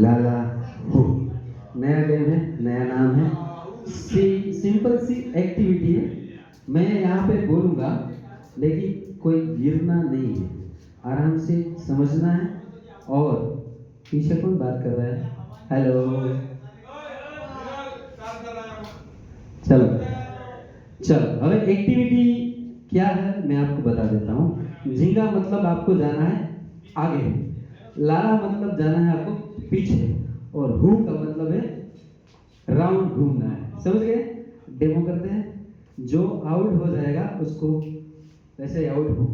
लाला हो। नया गेम है, नया नाम है, सिंपल सी एक्टिविटी है। मैं यहाँ पे बोलूँगा लेकिन कोई गिरना नहीं है, आराम से समझना है। और पीछे कौन बात कर रहा है? हेलो, चलो चलो, अब एक्टिविटी क्या है मैं आपको बता देता हूँ। झींगा मतलब आपको जाना है आगे, लाला मतलब जाना है आपको पीछे, और हु का मतलब है राउंड घूमना है। समझ गए? डेमो करते हैं। जो आउट हो जाएगा उसको वैसे आउट हो।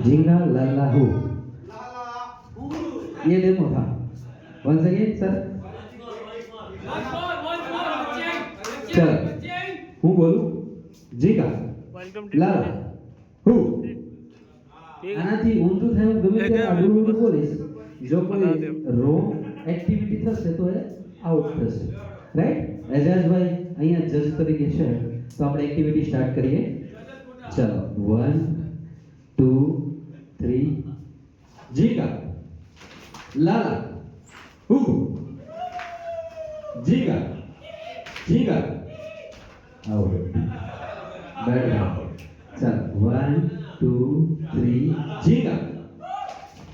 झींगा लाला हु, ये डेमो था। वंस अगेन सर, चल હું બોલું જીગા લાલા હુ, આનાથી ઊંધું થાય ગમે ત્યારે આડું ઊંધું બોલીશ, જો કોઈ રોંગ એક્ટિવિટી થશે તો એ આઉટ થશે, રાઈટ? એજાજભાઈ અહીંયા જજ તરીકે છે, તો આપણે એક્ટિવિટી સ્ટાર્ટ કરીએ. ચલો 1 2 3 જીગા લાલા હુ, જીગા જીગા out. Bad boy. Chal 1 2 3 Jiga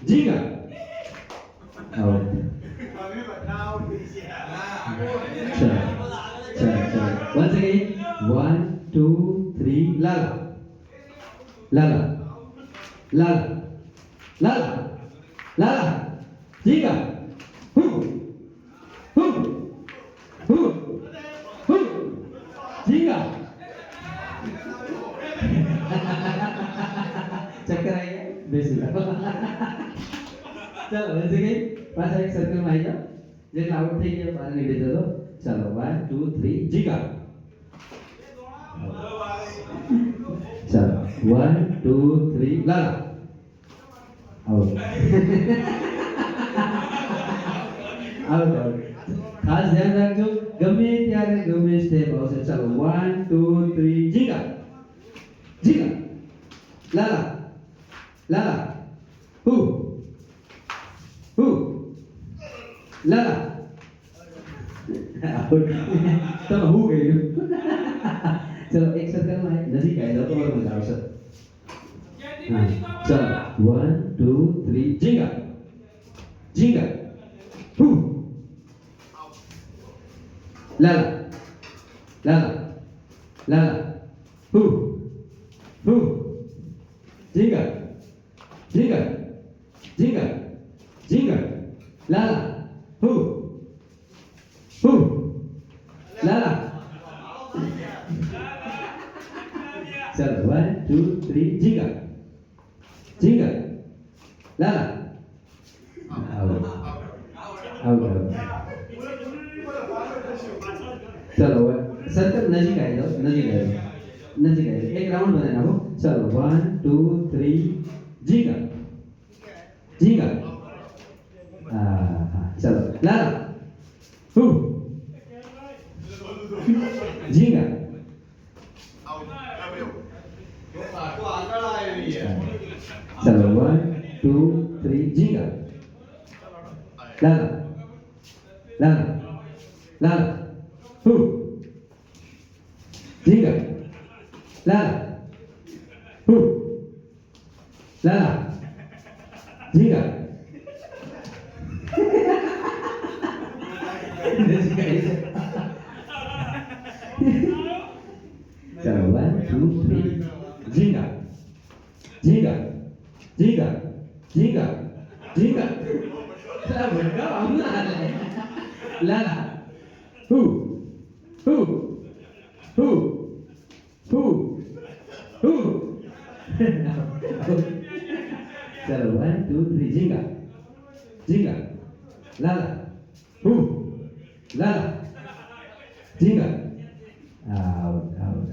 Jiga out. Chal chal chal. Once again 1 2 3 Lala Lala Lala Lala Lala Jiga Hu Hu Hu Hu Jiga. चक्कर आई है बेसी चलो वैसे गई पास एक सर्कल में आई जाओ, जेटला आउट થઈ ગયા બહાર નીકળી જજો. ચલો 1 2 3 જીગા. ચલો 1 2 3 લાલા આઉટ આઉટ આઉટ. ખાસ ધ્યાન રાખજો, ગમે ત્યારે ગમે સ્ટેપ આવશે. ચલો 1 2 3 જીગા જીગા લાલા લાલા હુ હુ લાલા તો હું ગયું. ચલો એક સર્કલ માં નજીક આવી જાઓ તો और મજા આવશે. हाँ चलो 1 2 3 जीगा जीगा हु लाला लाला लाला हु हु जीगा जीगा जीगा जीगा लाला हु हु लाला. चलो 1 2 3 जीगा जीगा लाला आउट आउट आउट. चलो सर्कल नजीक आई जाओ, नजीक आई जाओ, नजीक आई जाओ. एक राउंड बनाना हो. चलो 1 2 3 जीगा जीगा हाँ चलो लाला हु जीगा चलो 1 2 3 जीगा लाला लाला लाला हु जीगा लाला हु लाला जीगा चलो 1 2 3 जीगा जीगा जीगा जीगा जीगा. चलो बेटा हम ना लाला हु हु हु हु हु. चलो 1 2 3 जीगा जीगा लाला हु लाला जीगा आउट आउट.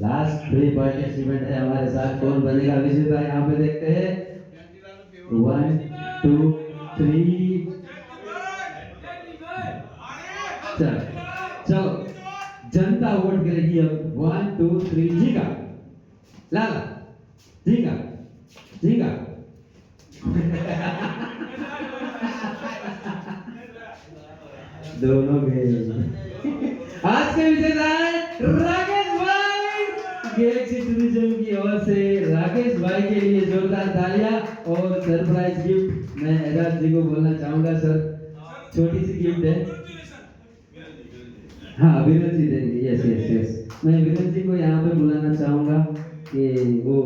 लास्ट 3 पार्टिसिपेंट है हमारे साथ. कौन बनेगा विजेता? यहाँ पे देखते हैं 1 2 3. चलो चलो जनता वोट करेगी अब. 1 2 3 जीगा लाला जीगा जीगा दोनों गए। आज के विजेता है राकेश भाई। गेट टूरिज्म की ओर से राकेश भाई के लिए जोरदार तालियां और सरप्राइज गिफ्ट मैं एजाज जी को बोलना चाहूंगा सर, छोटी सी गिफ्ट है। हाँ विनोद जी देंगे, यस यस यस। मैं विनोद जी को यहाँ पे बुलाना चाहूंगा कि वो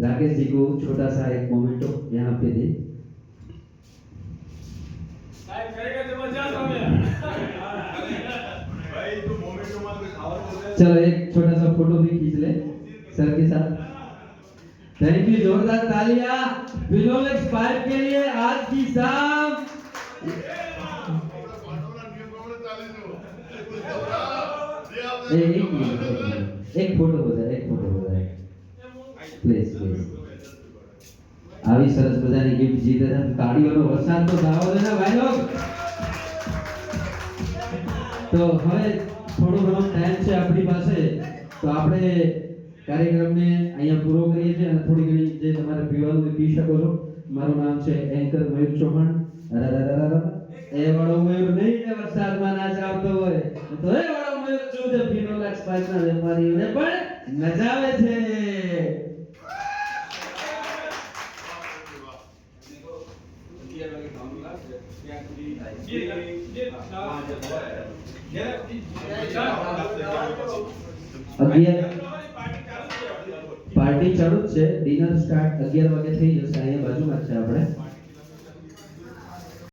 राकेश जी को छोटा सा एक मोमेंटो यहाँ पे दे। चलो एक छोटा सा फोटो भी खींच ले सर के साथ। थैंक यू, जोरदार तालियां फिनोलेक्स 5 के लिए आज की शाम। एक फोटो हो जाए, एक फोटो हो जाए प्लीज प्लीज। આવી સરસ મજાની ગિફ્ટ જીતે છે, તાળીઓનો વરસાદ તો ગાવો દે ને ભાઈ લોગ। તો હવે થોડો ઘણો ટાઈમ છે આપણી પાસે, તો આપણે કાર્યક્રમને અહીંયા પૂરો કરીએ છીએ અને થોડી ઘણી જે તમારે પીવાનું પી શકો છો। મારું નામ છે એન્કર મયુર ચૌહાણ। એ વાળો મયુર નહીં જે વરસાદમાં નાચ આવતો હોય, તો એ વાળો મયુર છું જે ફિનોલેક્સ 5 ના વેપારીઓને પણ નચાવે છે। પાર્ટી ચાલુ જ છે, ડિનર સ્ટાર્ટ 11 વાગે થઈ જશે, અહીંયા બાજુમાં જ છે આપણે।